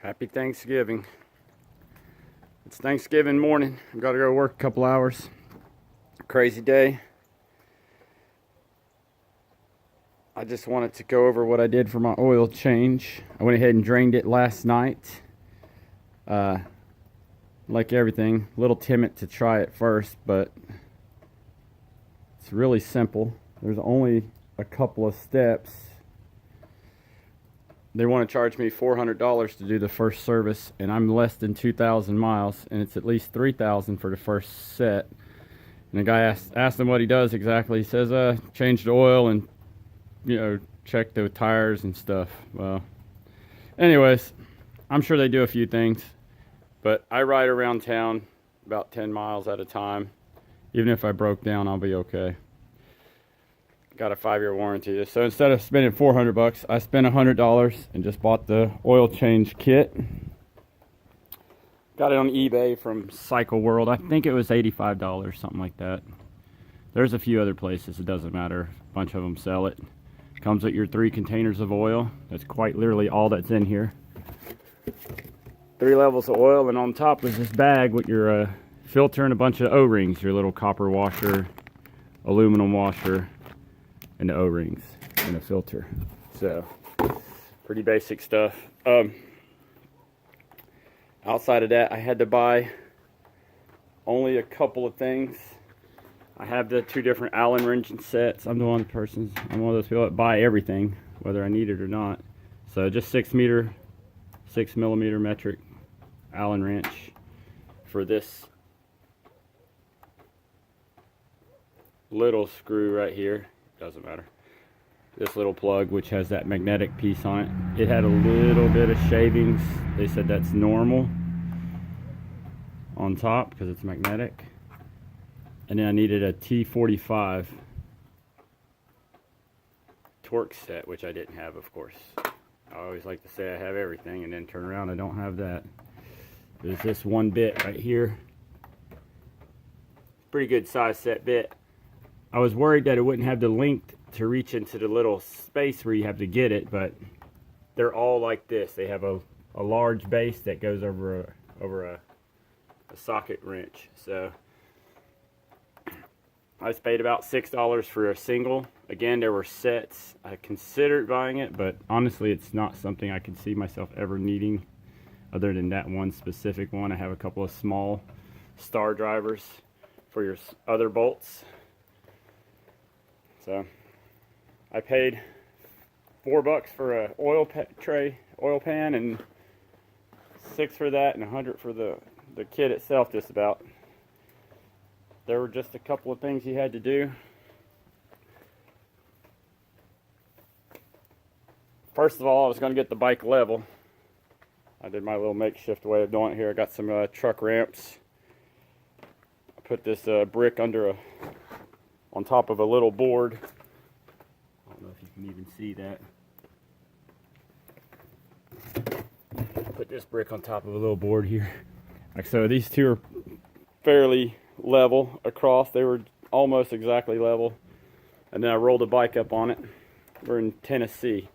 Happy Thanksgiving. It's Thanksgiving morning. I've got to go to work a couple hours. Crazy day. I just wanted to go over what I did for my oil change. I went ahead and drained it last night. Like everything, a little timid to try it first, but it's really simple. There's only a couple of steps. They want to charge me $400 to do the first service, and I'm less than 2,000 miles, and it's at least 3,000 for the first set. And the guy asked him what he does exactly. He says, change the oil and, check the tires and stuff. Well, anyways, I'm sure they do a few things, but I ride around town about 10 miles at a time. Even if I broke down, I'll be okay. Got a 5-year warranty. So instead of spending $400, I spent $100 and just bought the oil change kit. Got it on eBay from Cycle World. I think it was $85, something like that. There's a few other places, it doesn't matter. A bunch of them sell it. Comes with your 3 containers of oil. That's quite literally all that's in here. 3 levels of oil, and on top is this bag with your filter and a bunch of O-rings, your little copper washer, aluminum washer, and the O-rings and a filter. So pretty basic stuff. Outside of that, I had to buy only a couple of things. I have the 2 different Allen wrenching sets. I'm one of those people that buy everything, whether I need it or not. So just 6 millimeter metric Allen wrench for this little screw right here. Doesn't matter. This little plug, which has that magnetic piece on it, it had a little bit of shavings. They said that's normal on top because it's magnetic. And then I needed a T45 torque set, which I didn't have, of course. I always like to say I have everything and then turn around, I don't have that. There's this one bit right here. Pretty good size set bit. I was worried that it wouldn't have the length to reach into the little space where you have to get it, but they're all like this. They have a large base that goes over a socket wrench. So I paid about $6 for a single. Again, there were sets. I considered buying it, but honestly, it's not something I could see myself ever needing other than that one specific one. I have a couple of small star drivers for your other bolts. So I paid $4 for a oil pan, and $6 for that, and $100 for the kit itself. Just about. There were just a couple of things you had to do. First of all, I was going to get the bike level. I did my little makeshift way of doing it here. I got some truck ramps. I put this brick on top of a little board. I don't know if you can even see that. Put this brick on top of a little board here. Like so, these two are fairly level across. They were almost exactly level. And then I rolled a bike up on it. We're in Tennessee.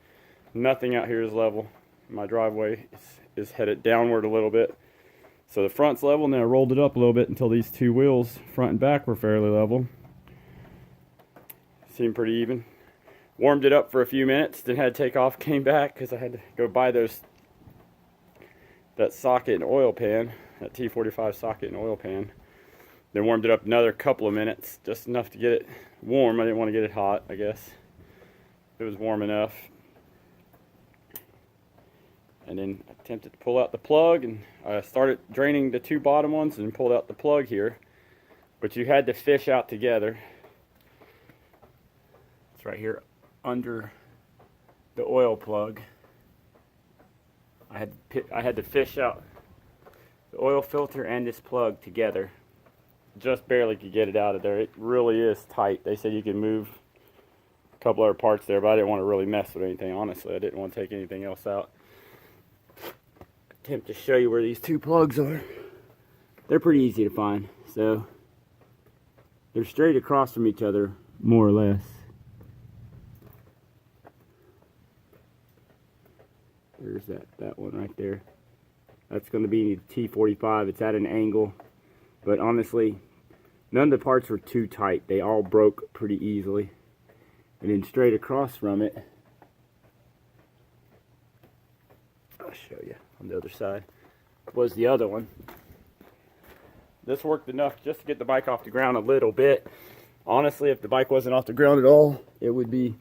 Nothing out here is level. My driveway is headed downward a little bit. So the front's level, and then I rolled it up a little bit until these 2 wheels, front and back, were fairly level. Seemed pretty even. Warmed it up for a few minutes, then had to take off, came back because I had to go buy that socket and oil pan, that T45 socket and oil pan. Then warmed it up another couple of minutes, just enough to get it warm. I didn't want to get it hot, I guess. It was warm enough. And then attempted to pull out the plug, and I started draining the 2 bottom ones and pulled out the plug here. But you had to fish out together. Right here under the oil plug. I had to fish out the oil filter and this plug together. Just barely could get it out of there. It really is tight. They said you can move a couple other parts there, but I didn't want to really mess with anything. Honestly, I didn't want to take anything else out. Attempt to show you where these 2 plugs are. They're pretty easy to find. So they're straight across from each other, more or less. There's that one right there. That's going to be the T45. It's at an angle, but honestly, none of the parts were too tight. They all broke pretty easily. And then straight across from it, I'll show you on the other side, was the other one. This worked enough just to get the bike off the ground a little bit. Honestly, if the bike wasn't off the ground at all, it would be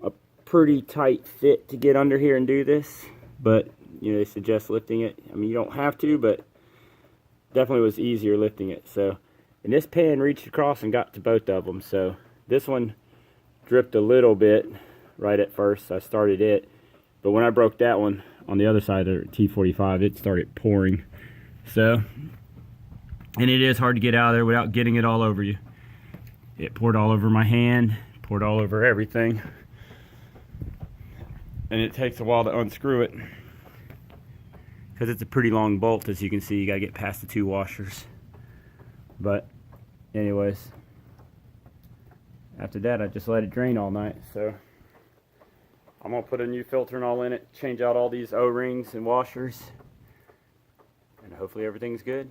a pretty tight fit to get under here and do this. But, you know, they suggest lifting it. I mean, you don't have to, but definitely was easier lifting it. So, and this pan reached across and got to both of them. So this one dripped a little bit right at first. I started it. But when I broke that one on the other side of the T45, it started pouring. So, and it is hard to get out of there without getting it all over you. It poured all over my hand, poured all over everything. And it takes a while to unscrew it, because it's a pretty long bolt. As you can see, you gotta get past the 2 washers. But anyways, after that I just let it drain all night. So I'm gonna put a new filter and all in it, change out all these O-rings and washers, and hopefully everything's good.